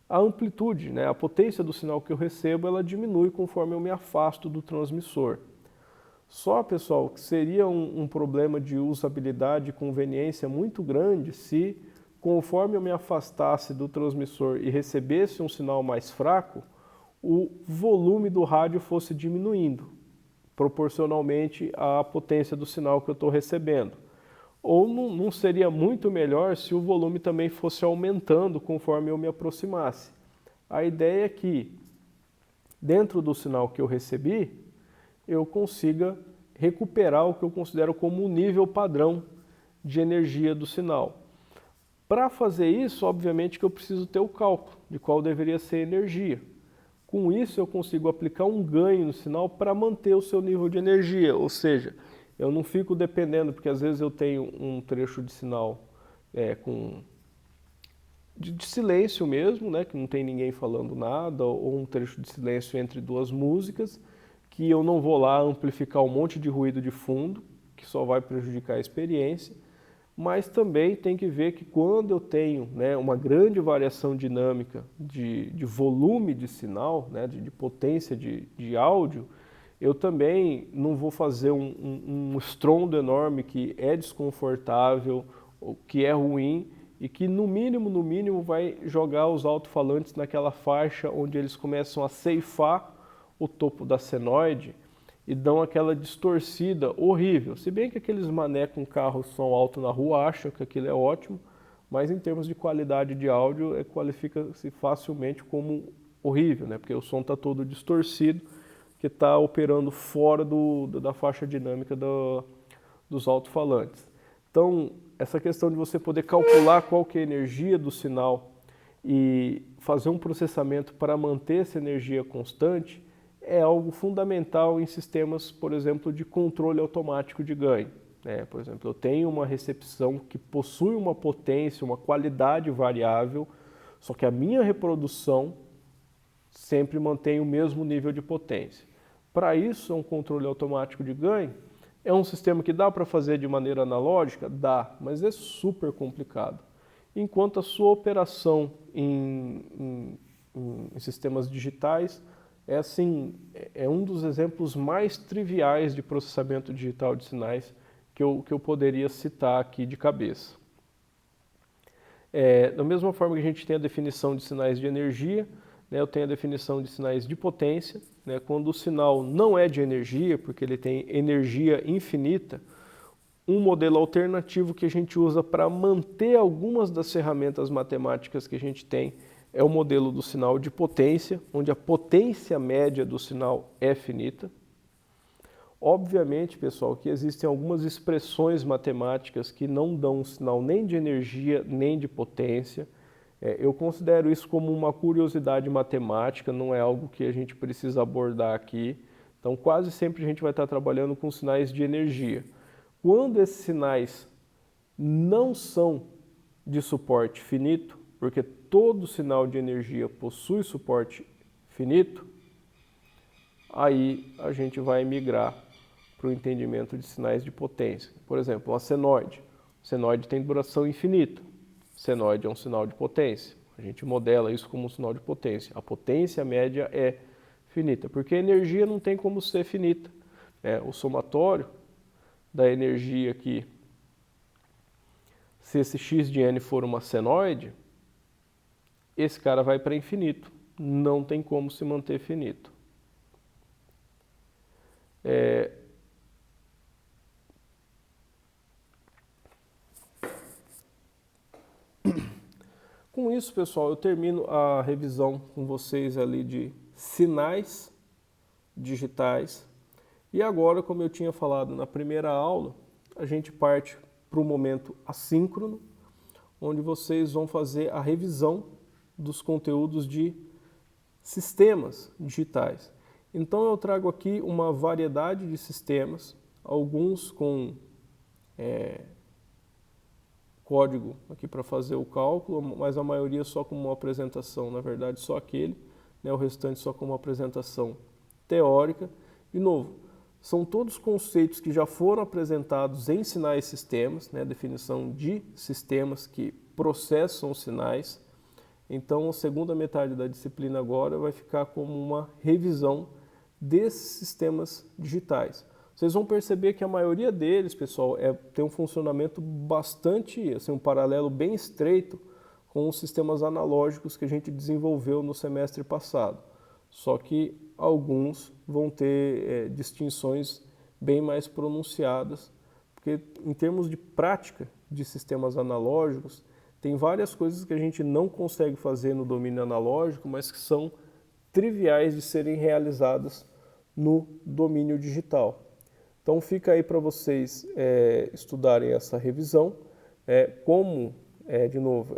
a amplitude, a potência do sinal que eu recebo, ela diminui conforme eu me afasto do transmissor. Só, pessoal, que seria um problema de usabilidade e conveniência muito grande se, conforme eu me afastasse do transmissor e recebesse um sinal mais fraco, o volume do rádio fosse diminuindo, proporcionalmente à potência do sinal que eu estou recebendo. Ou não seria muito melhor se o volume também fosse aumentando conforme eu me aproximasse. A ideia é que, dentro do sinal que eu recebi, eu consiga recuperar o que eu considero como um nível padrão de energia do sinal. Para fazer isso, obviamente que eu preciso ter o cálculo de qual deveria ser a energia. Com isso, eu consigo aplicar um ganho no sinal para manter o seu nível de energia, ou seja, eu não fico dependendo, porque às vezes eu tenho um trecho de sinal de silêncio mesmo, né, que não tem ninguém falando nada, ou um trecho de silêncio entre duas músicas, que eu não vou lá amplificar um monte de ruído de fundo, que só vai prejudicar a experiência, mas também tem que ver que quando eu tenho, né, uma grande variação dinâmica de volume de sinal, né, de potência de áudio, eu também não vou fazer um estrondo enorme que é desconfortável, que é ruim e que no mínimo vai jogar os alto-falantes naquela faixa onde eles começam a ceifar o topo da senoide e dão aquela distorcida horrível. Se bem que aqueles mané com carro som alto na rua acham que aquilo é ótimo, mas em termos de qualidade de áudio qualifica-se facilmente como horrível, né? Porque o som está todo distorcido, que está operando fora da faixa dinâmica dos alto-falantes. Então, essa questão de você poder calcular qual que é a energia do sinal e fazer um processamento para manter essa energia constante é algo fundamental em sistemas, por exemplo, de controle automático de ganho. Por exemplo, eu tenho uma recepção que possui uma potência, uma qualidade variável, só que a minha reprodução sempre mantém o mesmo nível de potência. Para isso, um controle automático de ganho é um sistema que dá para fazer de maneira analógica? Dá, mas é super complicado. Enquanto a sua operação em sistemas digitais é um dos exemplos mais triviais de processamento digital de sinais que eu poderia citar aqui de cabeça. Da mesma forma que a gente tem a definição de sinais de energia, né, eu tenho a definição de sinais de potência, né, quando o sinal não é de energia, porque ele tem energia infinita, um modelo alternativo que a gente usa para manter algumas das ferramentas matemáticas que a gente tem é o modelo do sinal de potência, onde a potência média do sinal é finita. Obviamente, pessoal, que existem algumas expressões matemáticas que não dão um sinal nem de energia nem de potência. Eu considero isso como uma curiosidade matemática, não é algo que a gente precisa abordar aqui. Então, quase sempre a gente vai estar trabalhando com sinais de energia. Quando esses sinais não são de suporte finito, porque todo sinal de energia possui suporte finito, aí a gente vai migrar para o entendimento de sinais de potência. Por exemplo, uma senoide. Senoide tem duração infinita. Senoide é um sinal de potência. A gente modela isso como um sinal de potência. A potência média é finita, porque a energia não tem como ser finita. O somatório da energia aqui, se esse x de n for uma senoide, esse cara vai para infinito. Não tem como se manter finito. Com isso, pessoal, eu termino a revisão com vocês ali de sinais digitais. E agora, como eu tinha falado na primeira aula, a gente parte para o momento assíncrono, onde vocês vão fazer a revisão dos conteúdos de sistemas digitais. Então eu trago aqui uma variedade de sistemas, alguns com código aqui para fazer o cálculo, mas a maioria só como uma apresentação, na verdade só aquele, né, o restante só como uma apresentação teórica. De novo, são todos conceitos que já foram apresentados em sinais e sistemas, né, definição de sistemas que processam sinais. Então a segunda metade da disciplina agora vai ficar como uma revisão desses sistemas digitais. Vocês vão perceber que a maioria deles, pessoal, tem um funcionamento bastante, assim, um paralelo bem estreito com os sistemas analógicos que a gente desenvolveu no semestre passado. Só que alguns vão ter distinções bem mais pronunciadas, porque em termos de prática de sistemas analógicos, tem várias coisas que a gente não consegue fazer no domínio analógico, mas que são triviais de serem realizadas no domínio digital. Então fica aí para vocês estudarem essa revisão, como de novo,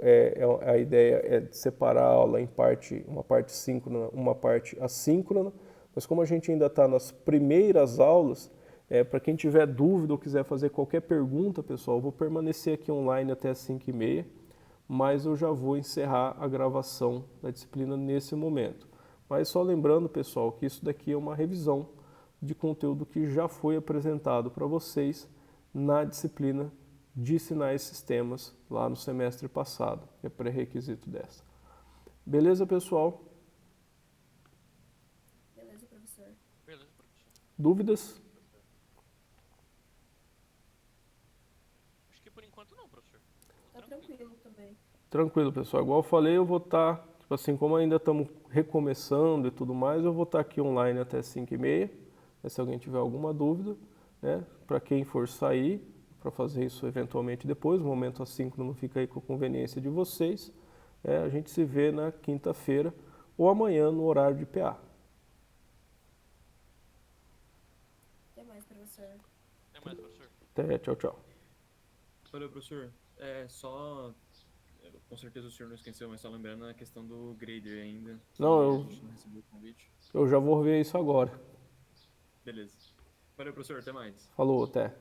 a ideia é de separar a aula em parte, uma parte síncrona, uma parte assíncrona, mas como a gente ainda está nas primeiras aulas, para quem tiver dúvida ou quiser fazer qualquer pergunta, pessoal, eu vou permanecer aqui online até as 5h30, mas eu já vou encerrar a gravação da disciplina nesse momento. Mas só lembrando, pessoal, que isso daqui é uma revisão de conteúdo que já foi apresentado para vocês na disciplina de sinais e sistemas lá no semestre passado, que é pré-requisito dessa. Beleza, pessoal? Beleza, professor. Beleza, professor. Dúvidas? Acho que por enquanto não, professor. Tá tranquilo também. Tranquilo, pessoal. Igual eu falei, eu vou estar, tipo assim, como ainda estamos recomeçando e tudo mais, eu vou estar aqui online até 5h30. Se alguém tiver alguma dúvida, né? Para quem for sair, para fazer isso eventualmente depois, o momento assíncrono fica aí com a conveniência de vocês. A gente se vê na quinta-feira ou amanhã no horário de PA. Até mais, professor. É mais, professor. Até, tchau, tchau. Valeu, professor. Com certeza o senhor não esqueceu, mas só lembrando a questão do grader ainda. Não, a gente não recebeu o convite. eu já vou ver isso agora. Beleza. Valeu, professor. Até mais. Falou, até.